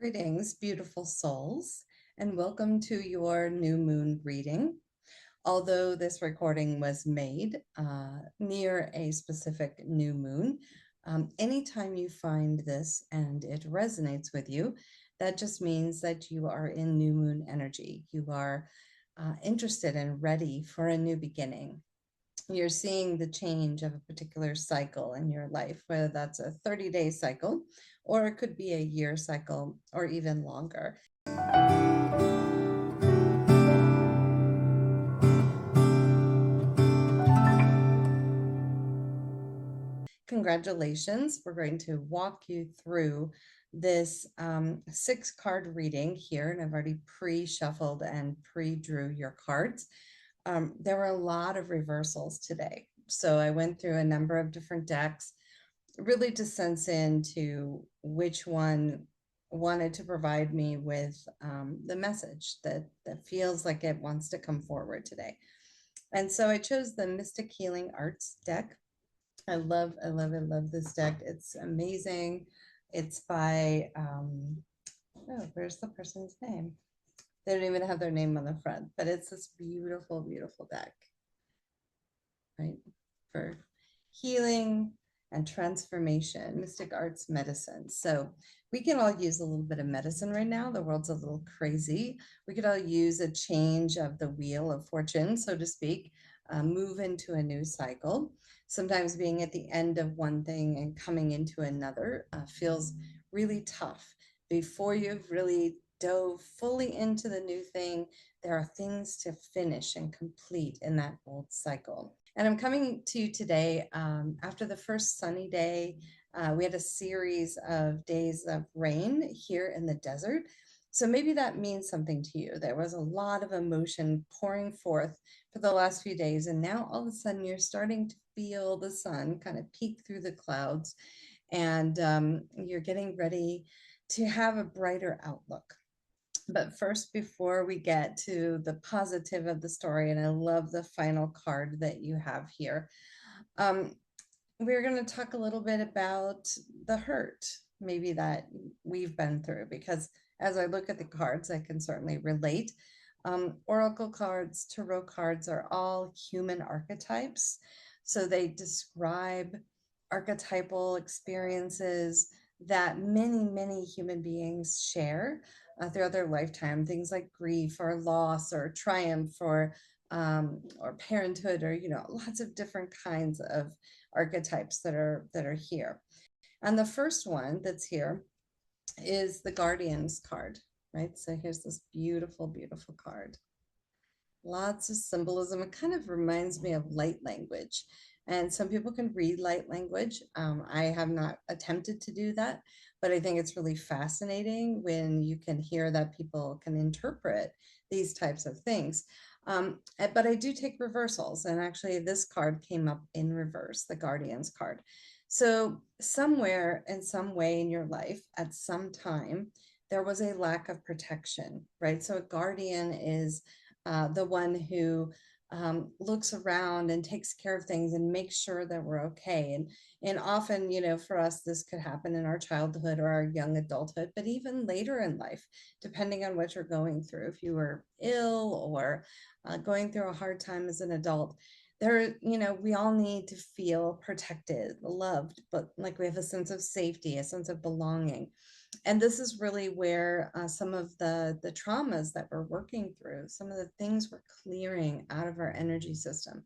Greetings, beautiful souls, and welcome to your new moon reading. Although this recording was made near a specific new moon, anytime you find this and it resonates with you, that just means that you are in new moon energy. You are interested and ready for a new beginning. You're seeing the change of a particular cycle in your life, whether that's a 30-day cycle, or it could be a year cycle, or even longer. Congratulations. We're going to walk you through this 6-card reading here, and I've already pre-shuffled and pre-drew your cards. There were a lot of reversals today. So I went through a number of different decks, really to sense into which one wanted to provide me with the message that feels like it wants to come forward today. And so I chose the Mystic Healing Arts deck. I love this deck. It's amazing. It's by, oh, where's the person's name? They don't even have their name on the front, but it's this beautiful, beautiful deck, right? For healing and transformation, mystic arts medicine. So we can all use a little bit of medicine right now. The world's a little crazy. We could all use a change of the wheel of fortune, so to speak, move into a new cycle. Sometimes being at the end of one thing and coming into another feels really tough. Before you've really dove fully into the new thing, there are things to finish and complete in that old cycle. And I'm coming to you today after the first sunny day. We had a series of days of rain here in the desert. So maybe that means something to you. There was a lot of emotion pouring forth for the last few days. And now all of a sudden you're starting to feel the sun kind of peek through the clouds. And you're getting ready to have a brighter outlook. But first, before we get to the positive of the story, and I love the final card that you have here, we're going to talk a little bit about the hurt, maybe that we've been through, because as I look at the cards, I can certainly relate. Oracle cards, tarot cards are all human archetypes. So they describe archetypal experiences that many, many human beings share throughout their lifetime, things like grief or loss or triumph or parenthood, or lots of different kinds of archetypes that are here. And the first one that's here is the Guardian's card, right? So here's this beautiful, beautiful card. Lots of symbolism. It kind of reminds me of light language. And some people can read light language. I have not attempted to do that, but I think it's really fascinating when you can hear that people can interpret these types of things. But I do take reversals, and actually this card came up in reverse, the Guardian's card. So somewhere in some way in your life, at some time, there was a lack of protection, right? So a guardian is the one who looks around and takes care of things and makes sure that we're okay. And often, for us, this could happen in our childhood or our young adulthood, but even later in life, depending on what you're going through. If you were ill or going through a hard time as an adult, we all need to feel protected, loved, but like we have a sense of safety, a sense of belonging. And this is really where some of the traumas that we're working through, some of the things we're clearing out of our energy system,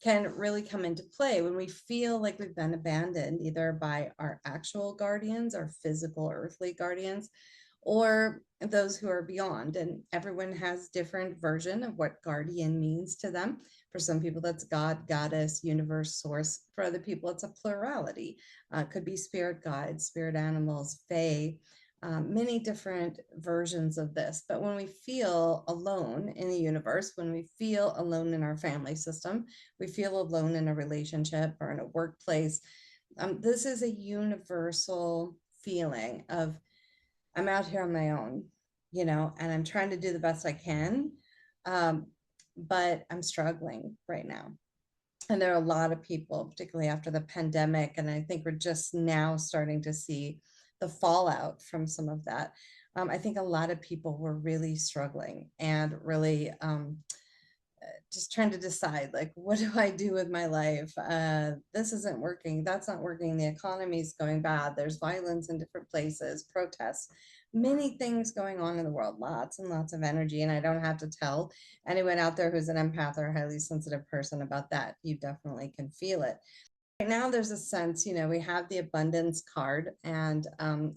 can really come into play when we feel like we've been abandoned, either by our actual guardians, our physical earthly guardians, or those who are beyond. And everyone has different version of what guardian means to them. For some people, that's God, goddess, universe, source. For other people, it's a plurality. Could be spirit guides, spirit animals, fae, many different versions of this. But when we feel alone in the universe, when we feel alone in our family system, we feel alone in a relationship or in a workplace, this is a universal feeling of, I'm out here on my own, and I'm trying to do the best I can, but I'm struggling right now. And there are a lot of people, particularly after the pandemic, and I think we're just now starting to see the fallout from some of that. I think a lot of people were really struggling and really just trying to decide, like, what do I do with my life? This isn't working. That's not working. The economy's going bad. There's violence in different places, protests, many things going on in the world, lots and lots of energy. And I don't have to tell anyone out there who's an empath or a highly sensitive person about that. You definitely can feel it. Right now, there's a sense, we have the abundance card, and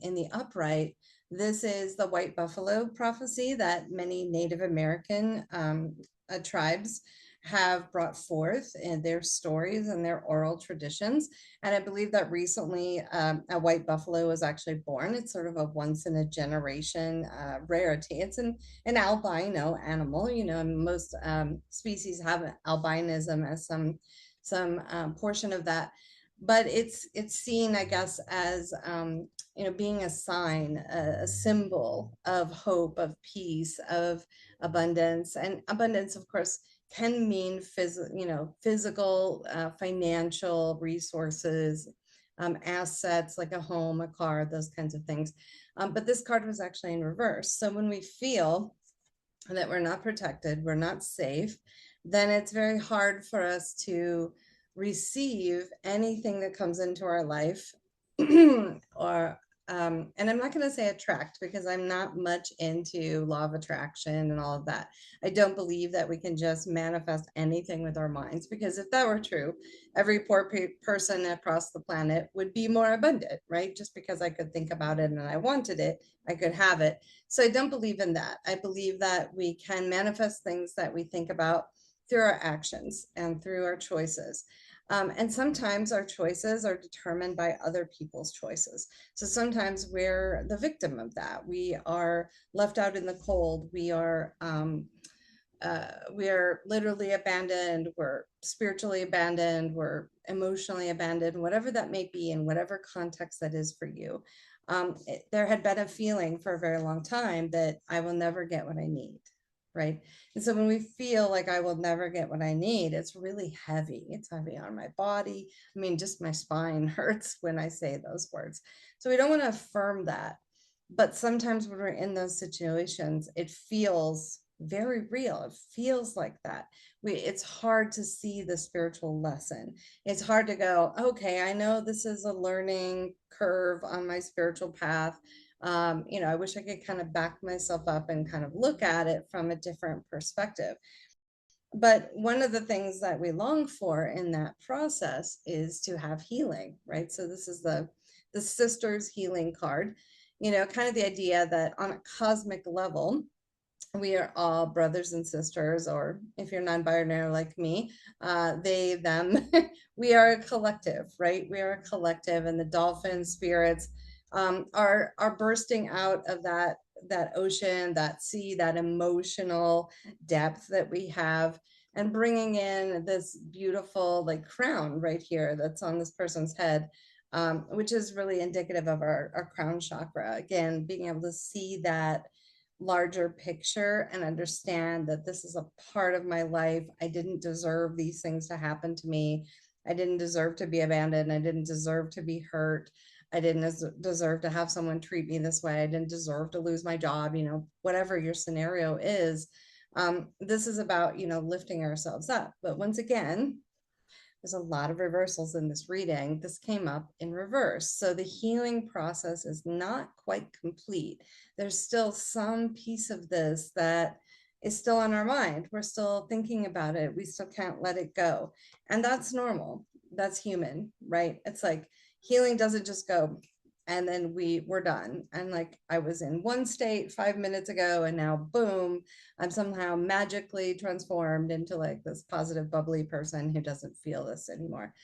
in the upright, this is the white buffalo prophecy that many Native American tribes have brought forth in their stories and their oral traditions. And I believe that recently a white buffalo was actually born. It's sort of a once in a generation rarity. It's an albino animal. And most species have albinism as some portion of that, but it's seen, I guess, as being a sign, a symbol of hope, of peace, of abundance. And abundance, of course, can mean physical, financial resources, assets like a home, a car, those kinds of things. But this card was actually in reverse. So when we feel that we're not protected, we're not safe, then it's very hard for us to receive anything that comes into our life or and I'm not going to say attract, because I'm not much into law of attraction and all of that. I don't believe that we can just manifest anything with our minds, because if that were true, every poor person across the planet would be more abundant, right? Just because I could think about it and I wanted it, I could have it. So I don't believe in that. I believe that we can manifest things that we think about through our actions and through our choices. And sometimes our choices are determined by other people's choices. So sometimes we're the victim of that. We are left out in the cold. We are literally abandoned. We're spiritually abandoned. We're emotionally abandoned, whatever that may be, in whatever context that is for you. There had been a feeling for a very long time that I will never get what I need. Right. And so when we feel like I will never get what I need, it's really heavy. It's heavy on my body. I mean, just my spine hurts when I say those words. So we don't want to affirm that. But sometimes when we're in those situations, it feels very real. It feels like that. It's hard to see the spiritual lesson. It's hard to go, okay, I know this is a learning curve on my spiritual path. I wish I could kind of back myself up and kind of look at it from a different perspective. But one of the things that we long for in that process is to have healing, right? So this is the sisters healing card, kind of the idea that on a cosmic level, we are all brothers and sisters, or if you're non-binary like me, they, them, we are a collective, right? We are a collective, and the dolphin spirits are bursting out of that ocean, that sea, that emotional depth that we have, and bringing in this beautiful like crown right here that's on this person's head, which is really indicative of our crown chakra. Again, being able to see that larger picture and understand that this is a part of my life. I didn't deserve these things to happen to me. I didn't deserve to be abandoned. I didn't deserve to be hurt. I didn't deserve to have someone treat me this way. I didn't deserve to lose my job, whatever your scenario is. This is about, lifting ourselves up. But once again, there's a lot of reversals in this reading. This came up in reverse. So the healing process is not quite complete. There's still some piece of this that is still on our mind. We're still thinking about it. We still can't let it go. And that's normal. That's human, right? It's like healing doesn't just go and then we're done. And like I was in one state 5 minutes ago, and now boom, I'm somehow magically transformed into like this positive, bubbly person who doesn't feel this anymore.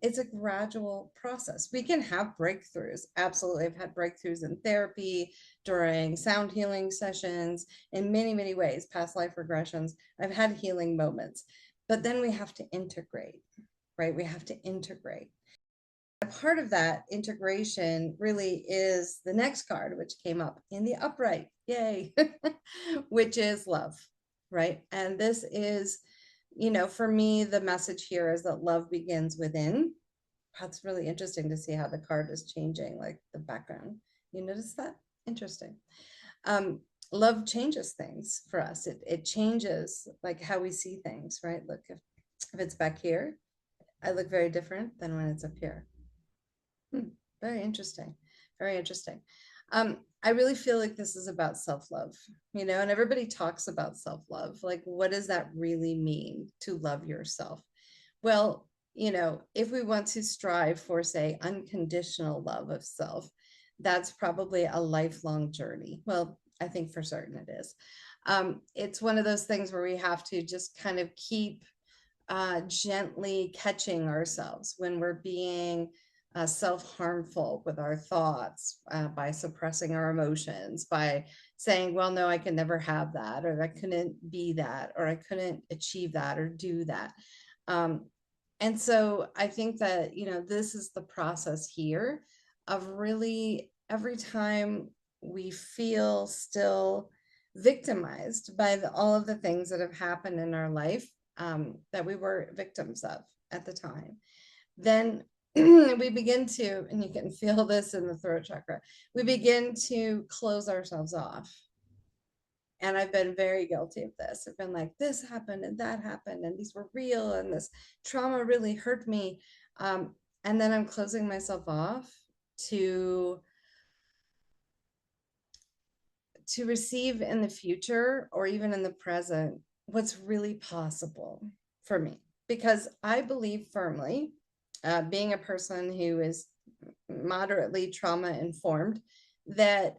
It's a gradual process. We can have breakthroughs. Absolutely. I've had breakthroughs in therapy, during sound healing sessions, in many, many ways, past life regressions. I've had healing moments, but then we have to integrate, right? We have to integrate. Part of that integration really is the next card, which came up in the upright, yay, which is love, right? And this is, for me, the message here is that love begins within. That's really interesting to see how the card is changing, like the background. You notice that? Interesting. Um, love changes things for us. It changes like how we see things, right? Look, if it's back here, I look very different than when it's up here. Very interesting. Very interesting. I really feel like this is about self-love, you know, and everybody talks about self-love. Like, what does that really mean to love yourself? Well, you know, if we want to strive for, say, unconditional love of self, that's probably a lifelong journey. Well, I think for certain it is. It's one of those things where we have to just kind of keep gently catching ourselves when we're being self-harmful with our thoughts, by suppressing our emotions, by saying, well, no, I can never have that, or I couldn't be that, or I couldn't achieve that or do that. And so I think that, you know, this is the process here of really every time we feel still victimized by all of the things that have happened in our life, that we were victims of at the time, then we begin to, and you can feel this in the throat chakra, we begin to close ourselves off. And I've been very guilty of this. I've been like, this happened and that happened, and these were real, and this trauma really hurt me. And then I'm closing myself off to receive in the future or even in the present what's really possible for me. Because I believe firmly, being a person who is moderately trauma informed, that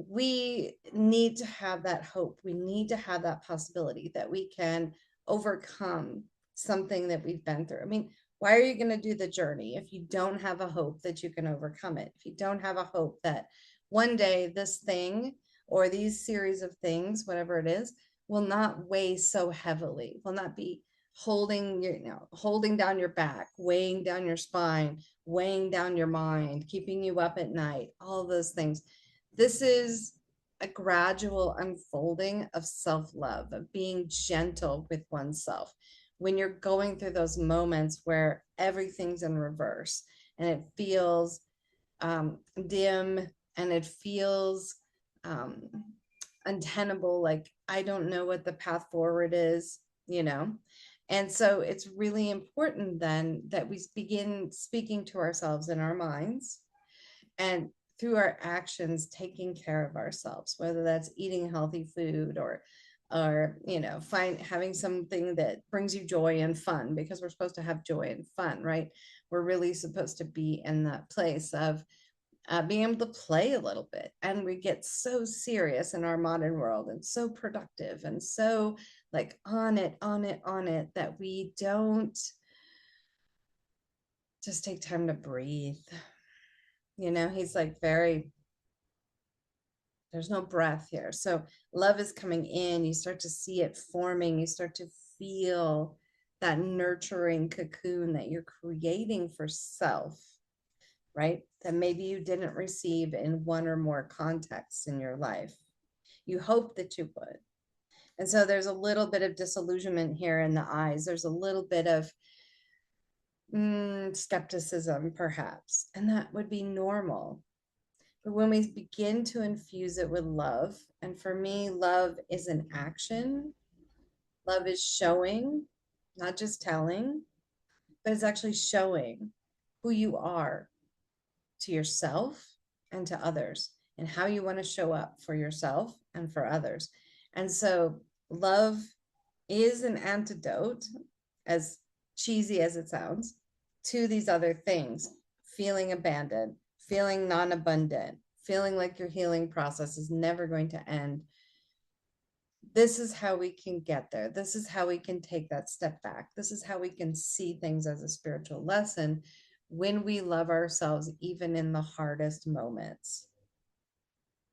we need to have that hope. We need to have that possibility that we can overcome something that we've been through. I mean, why are you going to do the journey if you don't have a hope that you can overcome it? If you don't have a hope that one day this thing or these series of things, whatever it is, will not weigh so heavily, will not be holding your, you know, holding down your back, weighing down your spine, weighing down your mind, keeping you up at night, all those things. This is a gradual unfolding of self-love, of being gentle with oneself. When you're going through those moments where everything's in reverse and it feels dim and it feels untenable, like I don't know what the path forward is, you know. And so it's really important then that we begin speaking to ourselves in our minds, and through our actions taking care of ourselves, whether that's eating healthy food or you know, having something that brings you joy and fun, because we're supposed to have joy and fun, right? We're really supposed to be in that place of being able to play a little bit. And we get so serious in our modern world and so productive and so like on it that we don't just take time to breathe. You know, he's like very, there's no breath here. So love is coming in. You start to see it forming. You start to feel that nurturing cocoon that you're creating for self, right? That maybe you didn't receive in one or more contexts in your life. You hope that you would. And so there's a little bit of disillusionment here in the eyes. There's a little bit of skepticism, perhaps, and that would be normal. But when we begin to infuse it with love, and for me, love is an action, love is showing, not just telling, but it's actually showing who you are to yourself and to others, and how you want to show up for yourself and for others. And so love is an antidote, as cheesy as it sounds, to these other things: feeling abandoned, feeling non-abundant, feeling like your healing process is never going to end. This is how we can get there. This is how we can take that step back. This is how we can see things as a spiritual lesson when we love ourselves, even in the hardest moments.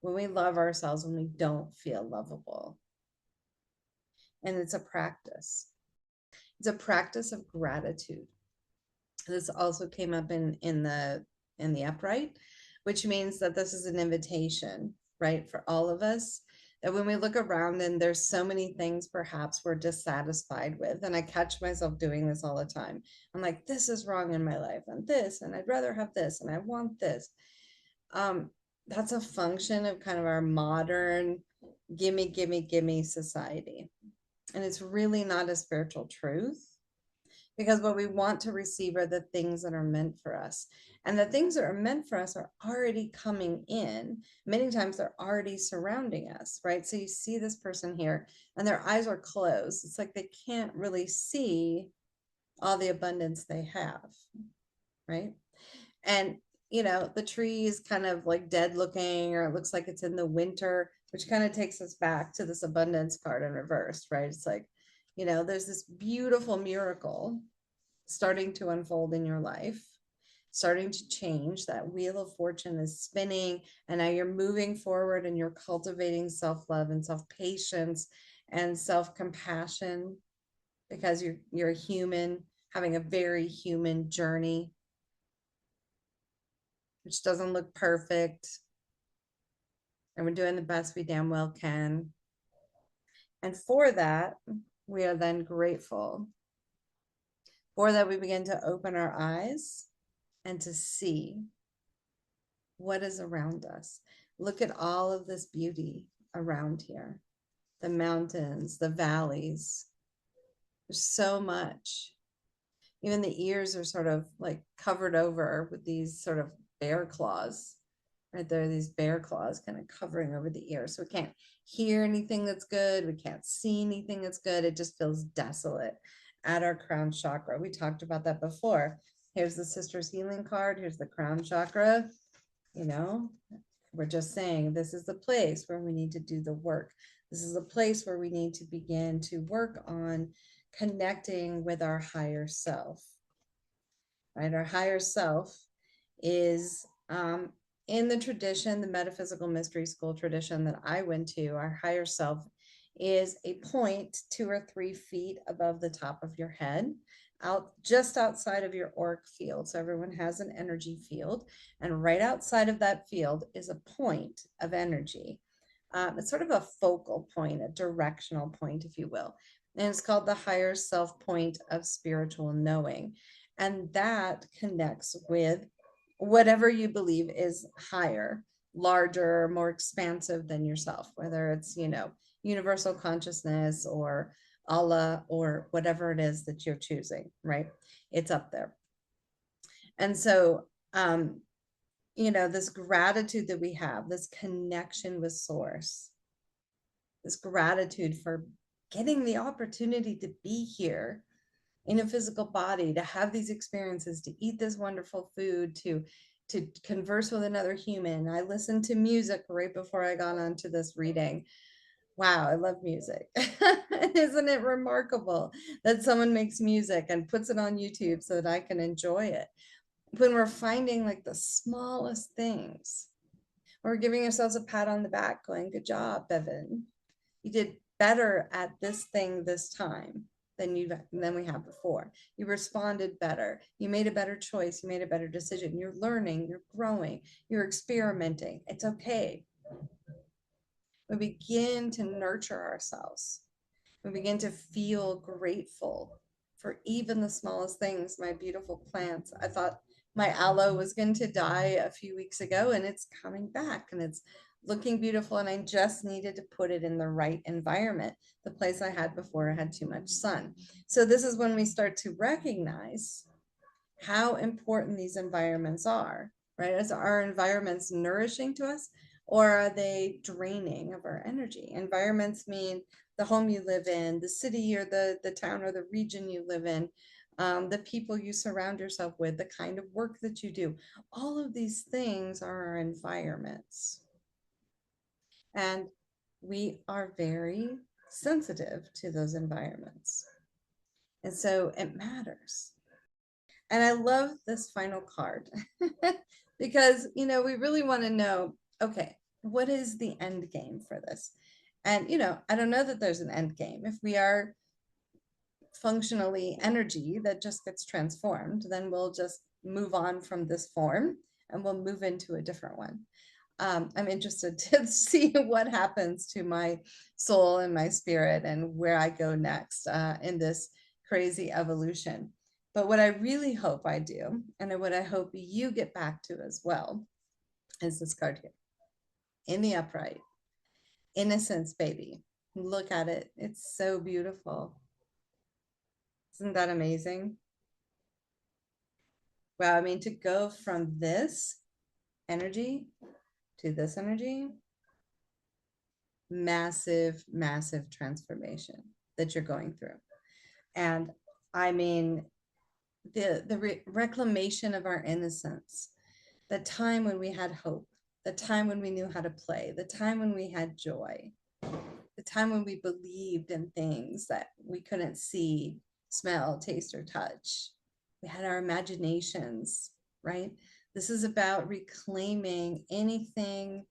When we love ourselves, when we don't feel lovable. And it's a practice. It's a practice of gratitude. This also came up in the upright, which means that this is an invitation, right, for all of us, that when we look around and there's so many things perhaps we're dissatisfied with, and I catch myself doing this all the time. I'm like, this is wrong in my life, and this, and I'd rather have this, and I want this. That's a function of kind of our modern gimme, gimme, gimme society. And it's really not a spiritual truth, because what we want to receive are the things that are meant for us. And the things that are meant for us are already coming in. Many times they're already surrounding us, right? So you see this person here and their eyes are closed. It's like they can't really see all the abundance they have, right? And the tree is kind of like dead looking, or it looks like it's in the winter, which kind of takes us back to this abundance card in reverse, right? It's like, there's this beautiful miracle starting to unfold in your life, starting to change. That wheel of fortune is spinning, and now you're moving forward and you're cultivating self-love and self-patience and self-compassion, because you're a human having a very human journey, which doesn't look perfect. And we're doing the best we damn well can. And for that, we are then grateful. For that, we begin to open our eyes and to see what is around us. Look at all of this beauty around here. The mountains, the valleys. There's so much. Even the ears are sort of like covered over with these sort of bear claws. Right there, these bear claws kind of covering over the ear. So we can't hear anything that's good. We can't see anything that's good. It just feels desolate at our crown chakra. We talked about that before. Here's the Sisters Healing card. Here's the crown chakra. We're just saying this is the place where we need to do the work. This is a place where we need to begin to work on connecting with our higher self. Right? Our higher self is in the tradition, the metaphysical mystery school tradition that I went to. Our higher self is a point 2 or 3 feet above the top of your head, just outside of your auric field. So everyone has an energy field, and right outside of that field is a point of energy. It's sort of a focal point, a directional point, if you will. And it's called the higher self point of spiritual knowing. And that connects with whatever you believe is higher, larger, more expansive than yourself, whether it's, universal consciousness or Allah or whatever it is that you're choosing, right? It's up there. And so, this gratitude that we have, this connection with Source, this gratitude for getting the opportunity to be here in a physical body, to have these experiences, to eat this wonderful food, to converse with another human. I listened to music right before I got onto this reading. Wow, I love music. Isn't it remarkable that someone makes music and puts it on YouTube so that I can enjoy it? When we're finding like the smallest things, we're giving ourselves a pat on the back going, good job, Bevin. You did better at this thing this time than we have before. You responded better. You made a better choice. You made a better decision. You're learning, you're growing, you're experimenting. It's okay. We begin to nurture ourselves. We begin to feel grateful for even the smallest things. My beautiful plants. I thought my aloe was going to die a few weeks ago, and it's coming back and it's looking beautiful. And I just needed to put it in the right environment. The place I had before had too much sun. So this is when we start to recognize how important these environments are, right? Is our environments nourishing to us, or are they draining of our energy? Environments mean the home you live in, the city or the town or the region you live in, the people you surround yourself with, the kind of work that you do. All of these things are our environments. And we are very sensitive to those environments. And so it matters. And I love this final card because, we really want to know, okay, what is the end game for this? And, I don't know that there's an end game. If we are functionally energy that just gets transformed, then we'll just move on from this form and we'll move into a different one. I'm interested to see what happens to my soul and my spirit and where I go next in this crazy evolution. But what I really hope I do, and what I hope you get back to as well, is this card here in the upright. Innocence, baby. Look at it. It's so beautiful. Isn't that amazing? Wow. I mean, to go from this energy to this energy, massive, massive transformation that you're going through. And I mean, the reclamation of our innocence, the time when we had hope, the time when we knew how to play, the time when we had joy, the time when we believed in things that we couldn't see, smell, taste, or touch. We had our imaginations, right? This is about reclaiming anything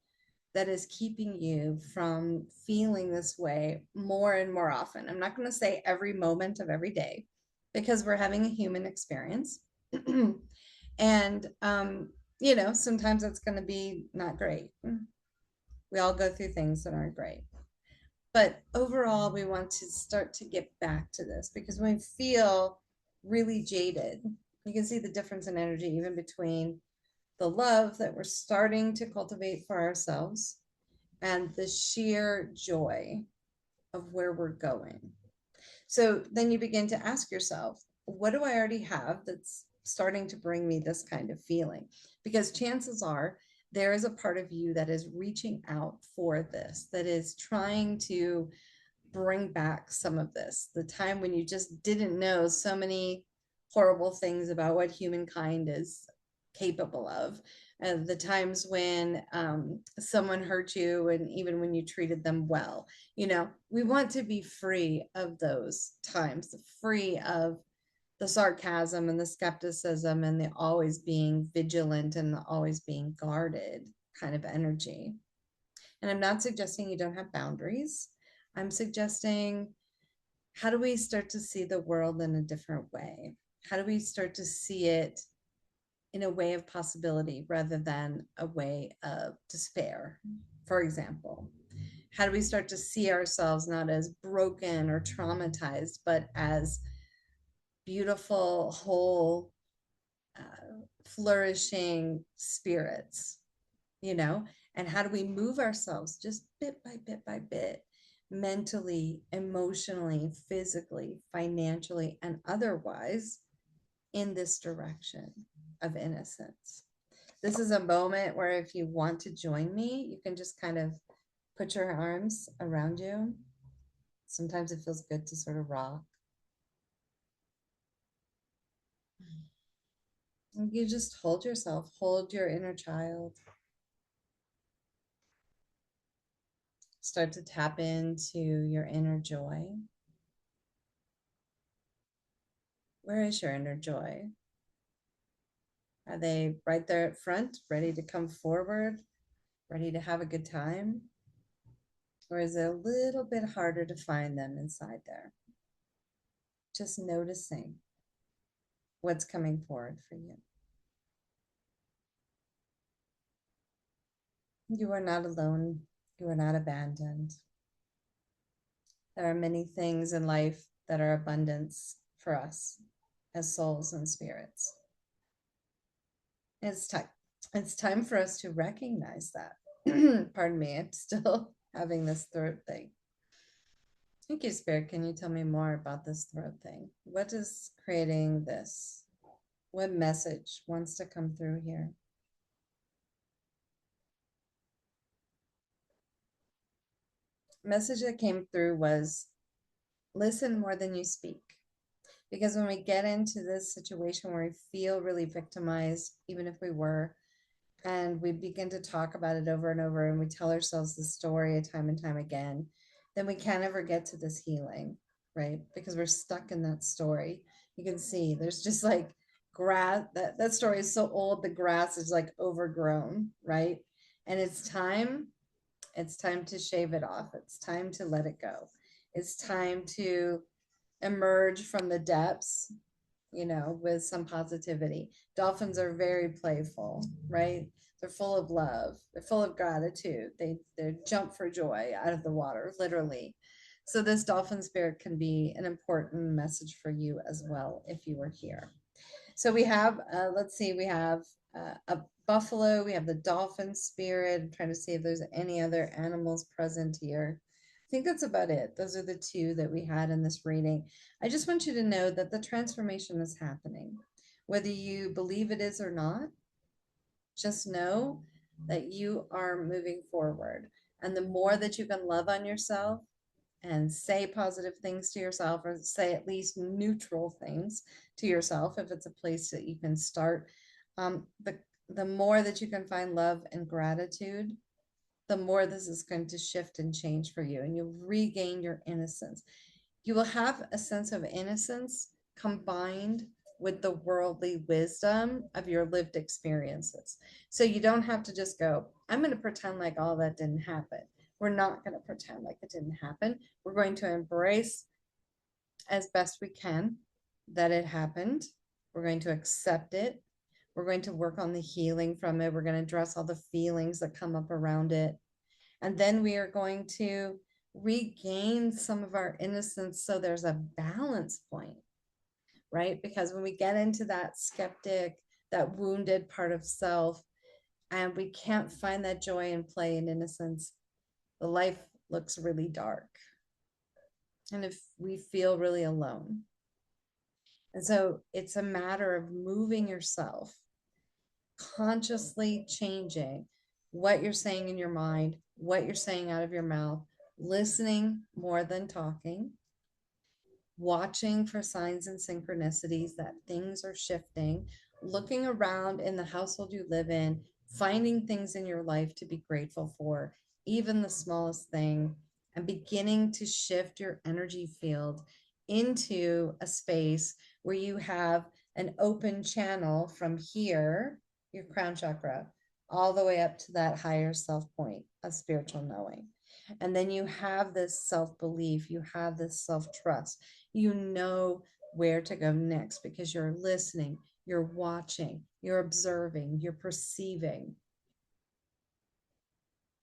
that is keeping you from feeling this way more and more often. I'm not going to say every moment of every day because we're having a human experience. And, sometimes it's going to be not great. We all go through things that aren't great. But overall, we want to start to get back to this because when we feel really jaded, you can see the difference in energy even between the love that we're starting to cultivate for ourselves and the sheer joy of where we're going. So then you begin to ask yourself, what do I already have that's starting to bring me this kind of feeling? Because chances are there is a part of you that is reaching out for this, that is trying to bring back some of this, the time when you just didn't know so many horrible things about what humankind is capable of, and the times when someone hurt you and even when you treated them well. We want to be free of those times, free of the sarcasm and the skepticism and the always being vigilant and the always being guarded kind of energy. And I'm not suggesting you don't have boundaries. I'm suggesting, how do we start to see the world in a different way? How do we start to see it in a way of possibility rather than a way of despair, for example? How do we start to see ourselves not as broken or traumatized, but as beautiful, whole, flourishing spirits, And how do we move ourselves just bit by bit, mentally, emotionally, physically, financially, and otherwise in this direction of innocence? This is a moment where if you want to join me, you can just kind of put your arms around you. Sometimes it feels good to sort of rock. You just hold yourself, hold your inner child. Start to tap into your inner joy. Where is your inner joy? Are they right there at front, ready to come forward, ready to have a good time? Or is it a little bit harder to find them inside there? Just noticing what's coming forward for you. You are not alone. You are not abandoned. There are many things in life that are abundance for us as souls and spirits. It's time. It's time for us to recognize that. Pardon me, I'm still having this throat thing. Thank you, Spirit. Can you tell me more about this throat thing? What is creating this? What message wants to come through here? Message that came through was listen more than you speak. Because when we get into this situation where we feel really victimized, even if we were, and we begin to talk about it over and over, and we tell ourselves the story time and time again, then we can't ever get to this healing, right? Because we're stuck in that story. You can see there's just like grass. That story is so old, the grass is like overgrown, right? And it's time to shave it off. It's time to let it go. It's time to emerge from the depths, with some positivity. Dolphins are very playful, right? They're full of love. They're full of gratitude. They jump for joy out of the water, literally. So this dolphin spirit can be an important message for you as well if you were here. So we have, let's see, we have a buffalo, we have the dolphin spirit. I'm trying to see if there's any other animals present here. I think that's about it. Those are the two that we had in this reading. I just want you to know that the transformation is happening. Whether you believe it is or not, just know that you are moving forward. And the more that you can love on yourself and say positive things to yourself, or say at least neutral things to yourself, if it's a place that you can start, the more that you can find love and gratitude, the more this is going to shift and change for you, and you'll regain your innocence. You will have a sense of innocence combined with the worldly wisdom of your lived experiences. So you don't have to just go, I'm going to pretend like all that didn't happen. We're not going to pretend like it didn't happen. We're going to embrace as best we can that it happened. We're going to accept it. We're going to work on the healing from it. We're going to address all the feelings that come up around it. And then we are going to regain some of our innocence so there's a balance point, right? Because when we get into that skeptic, that wounded part of self, and we can't find that joy and play and innocence, the life looks really dark. And if we feel really alone. And so it's a matter of moving yourself, consciously changing what you're saying in your mind, what you're saying out of your mouth, listening more than talking, watching for signs and synchronicities that things are shifting, looking around in the household you live in, finding things in your life to be grateful for, even the smallest thing, and beginning to shift your energy field into a space where you have an open channel from here, your crown chakra, all the way up to that higher self point of spiritual knowing. And then you have this self-belief, you have this self-trust, you know where to go next because you're listening, you're watching, you're observing, you're perceiving,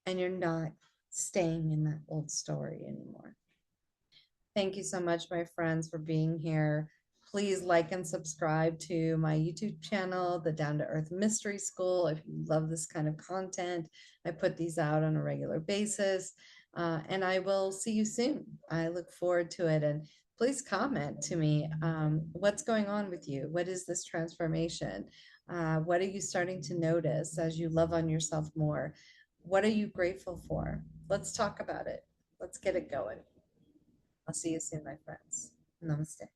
and you're not staying in that old story anymore. Thank you so much, my friends, for being here. Please like and subscribe to my YouTube channel, the Down to Earth Mystery School. If you love this kind of content, I put these out on a regular basis. And I will see you soon. I look forward to it. And please comment to me, what's going on with you? What is this transformation? What are you starting to notice as you love on yourself more? What are you grateful for? Let's talk about it. Let's get it going. I'll see you soon, my friends. Namaste.